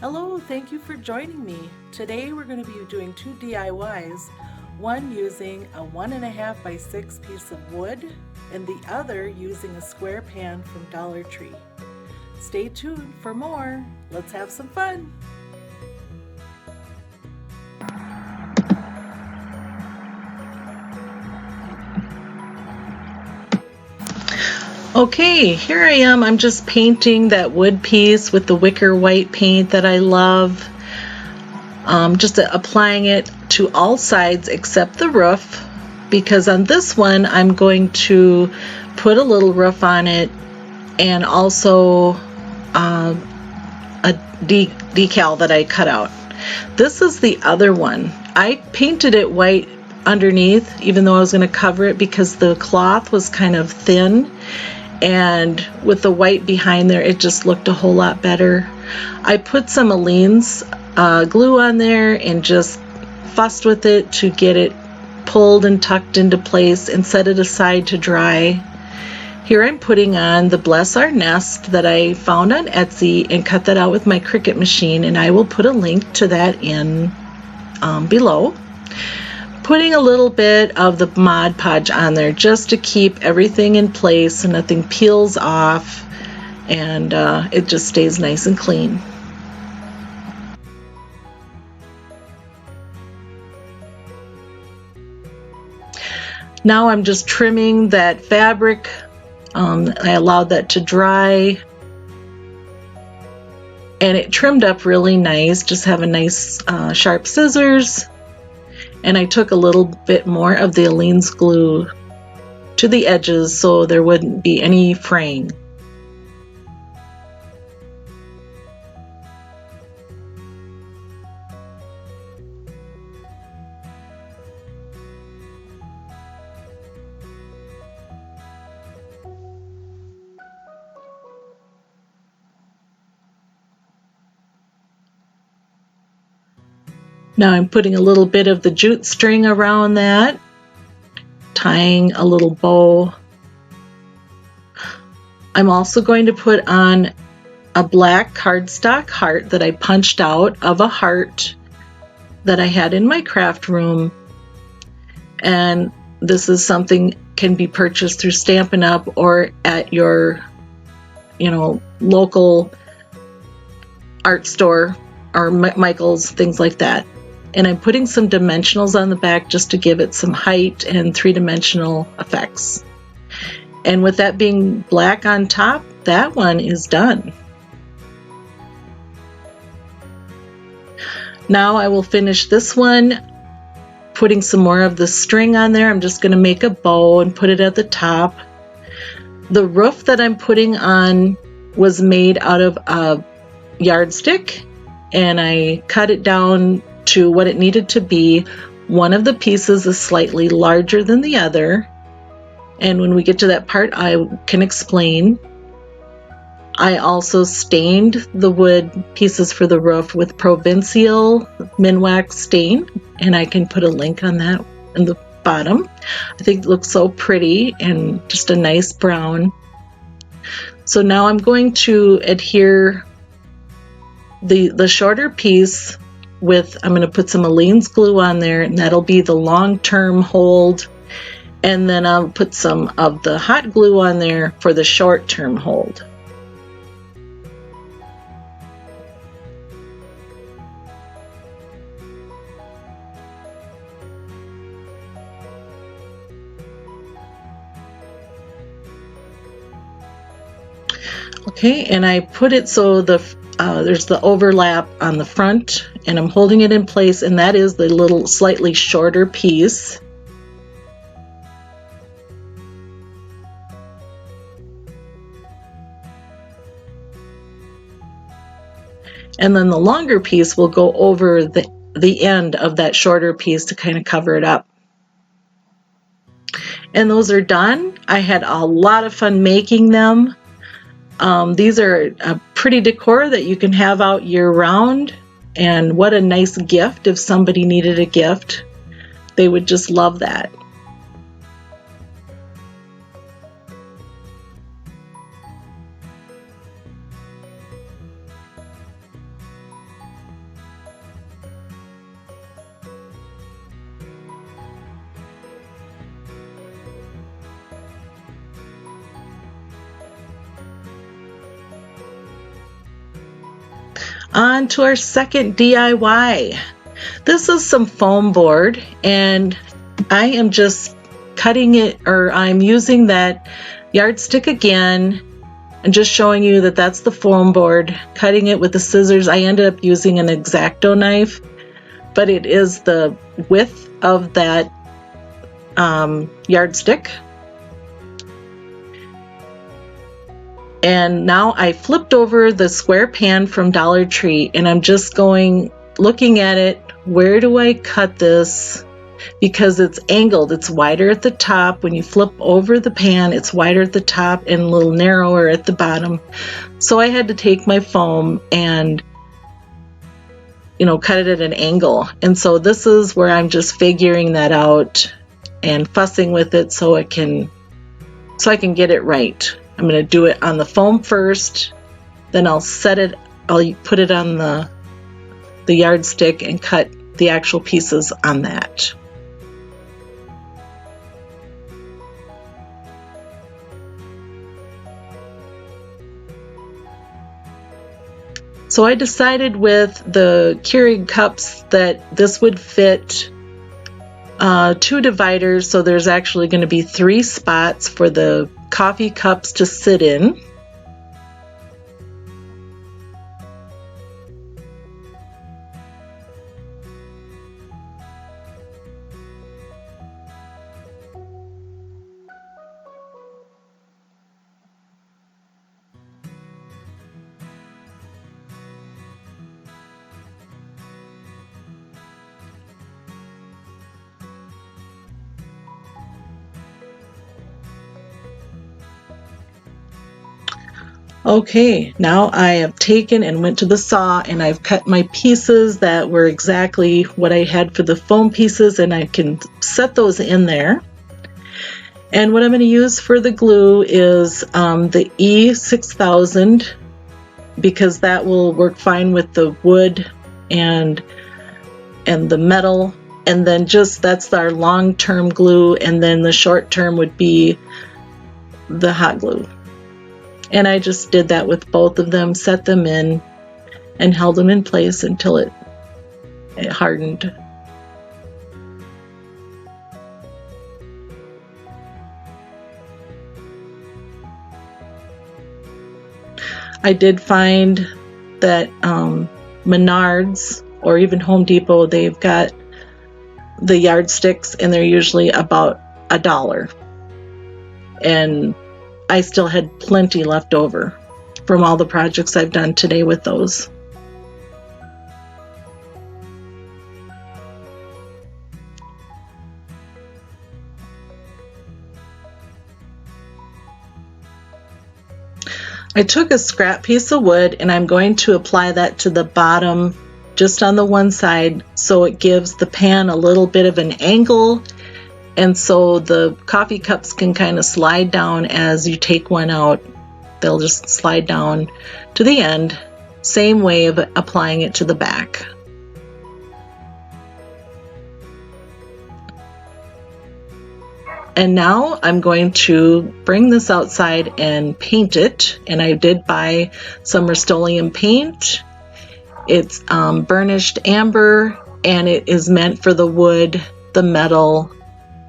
Hello, thank you for joining me. Today we're going to be doing two DIYs, one using a 1.5 by 6 piece of wood and the other using a square pan from Dollar Tree. Stay tuned for more. Let's have some fun. Okay, here I am. I'm just painting that wood piece with the Wicker White paint that I love. Just applying it to all sides except the roof, because on this one I'm going to put a little roof on it and also a decal that I cut out. This is the other one. I painted it white underneath, even though I was going to cover it because the cloth was kind of thin. And with the white behind there, it just looked a whole lot better. I put some Aleene's glue on there and just fussed with it to get it pulled and tucked into place and set it aside to dry. Here I'm putting on the Bless Our Nest that I found on Etsy and cut that out with my Cricut machine, and I will put a link to that in below. Putting a little bit of the Mod Podge on there just to keep everything in place and nothing peels off, and it just stays nice and clean. Now I'm just trimming that fabric. I allowed that to dry, and it trimmed up really nice. Just have a nice sharp scissors. And I took a little bit more of the Aleene's glue to the edges so there wouldn't be any fraying. Now I'm putting a little bit of the jute string around that, tying a little bow. I'm also going to put on a black cardstock heart that I punched out of a heart that I had in my craft room. And this is something can be purchased through Stampin Up or at your, local art store or Michael's, things like that. And I'm putting some dimensionals on the back just to give it some height and three-dimensional effects. And with that being black on top, that one is done. Now I will finish this one, putting some more of the string on there. I'm just going to make a bow and put it at the top. The roof that I'm putting on was made out of a yardstick, and I cut it down to what it needed to be. One of the pieces is slightly larger than the other, and when we get to that part I can explain. I also stained the wood pieces for the roof with Provincial Minwax stain, and I can put a link on that in the bottom. I think it looks so pretty and just a nice brown. So now I'm going to adhere the shorter piece with, I'm going to put some Aleene's glue on there, and that'll be the long-term hold, and then I'll put some of the hot glue on there for the short-term hold. Okay, and I put it so there's the overlap on the front, and I'm holding it in place, and that is the little slightly shorter piece. And then the longer piece will go over the end of that shorter piece to kind of cover it up. And those are done. I had a lot of fun making them. These are a pretty decor that you can have out year-round, and what a nice gift if somebody needed a gift. They would just love that. On to our second DIY. This is some foam board, and I am just cutting it, or I'm using that yardstick again and just showing you that that's the foam board, cutting it with the scissors. I ended up using an X-Acto knife, but it is the width of that yardstick. And now I flipped over the square pan from Dollar Tree, and I'm just looking at it, where do I cut this? Because it's angled, it's wider at the top. When you flip over the pan, it's wider at the top and a little narrower at the bottom. So I had to take my foam and, cut it at an angle. And so this is where I'm just figuring that out and fussing with it so I can get it right. I'm going to do it on the foam first, then I'll put it on the yardstick and cut the actual pieces on that. So I decided with the Keurig cups that this would fit 2 dividers, so there's actually going to be 3 spots for the coffee cups to sit in. Okay, now I have taken and went to the saw and I've cut my pieces that were exactly what I had for the foam pieces, and I can set those in there. And what I'm going to use for the glue is the E6000, because that will work fine with the wood and the metal. And then that's our long-term glue, and then the short-term would be the hot glue. And I just did that with both of them, set them in, and held them in place until it hardened. I did find that Menards or even Home Depot, they've got the yardsticks, and they're usually about $1. And I still had plenty left over from all the projects I've done today with those. I took a scrap piece of wood and I'm going to apply that to the bottom, just on the one side, so it gives the pan a little bit of an angle. And so the coffee cups can kind of slide down as you take one out. They'll just slide down to the end. Same way of applying it to the back. And now I'm going to bring this outside and paint it. And I did buy some Rustoleum paint. It's Burnished Amber, and it is meant for the wood, the metal,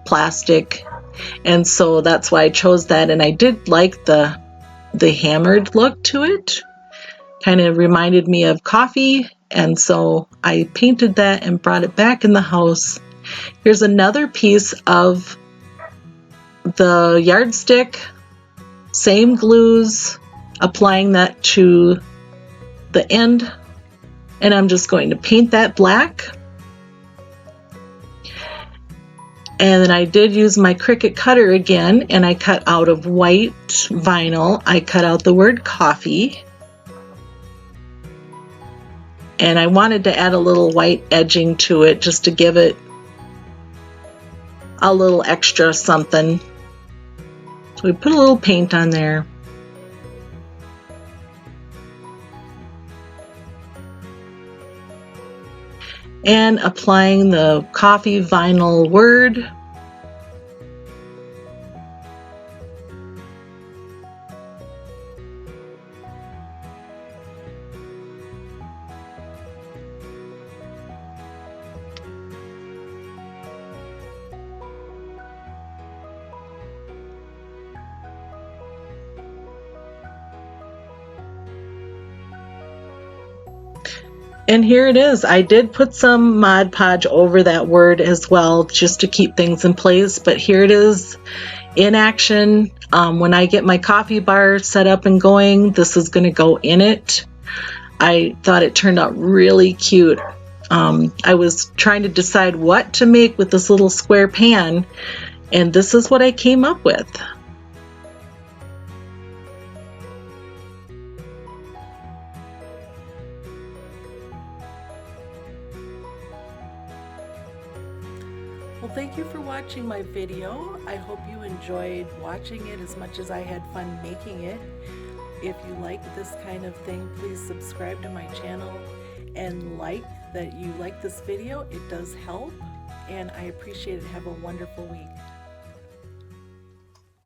plastic, and so that's why I chose that. And I did like the hammered look to it. Kind of reminded me of coffee, and so I painted that and brought it back in the house. Here's another piece of the yardstick, same glues, applying that to the end, and I'm just going to paint that black. And then I did use my Cricut cutter again, and I cut out of white vinyl. I cut out the word coffee. And I wanted to add a little white edging to it just to give it a little extra something. So we put a little paint on there. And applying the coffee vinyl word. And here it is. I did put some Mod Podge over that word as well, just to keep things in place, but here it is in action. When I get my coffee bar set up and going, this is going to go in it. I thought it turned out really cute. I was trying to decide what to make with this little square pan, and this is what I came up with. Well, thank you for watching my video. I hope you enjoyed watching it as much as I had fun making it. If you like this kind of thing, please subscribe to my channel and like that you like this video. It does help, and I appreciate it. Have a wonderful week.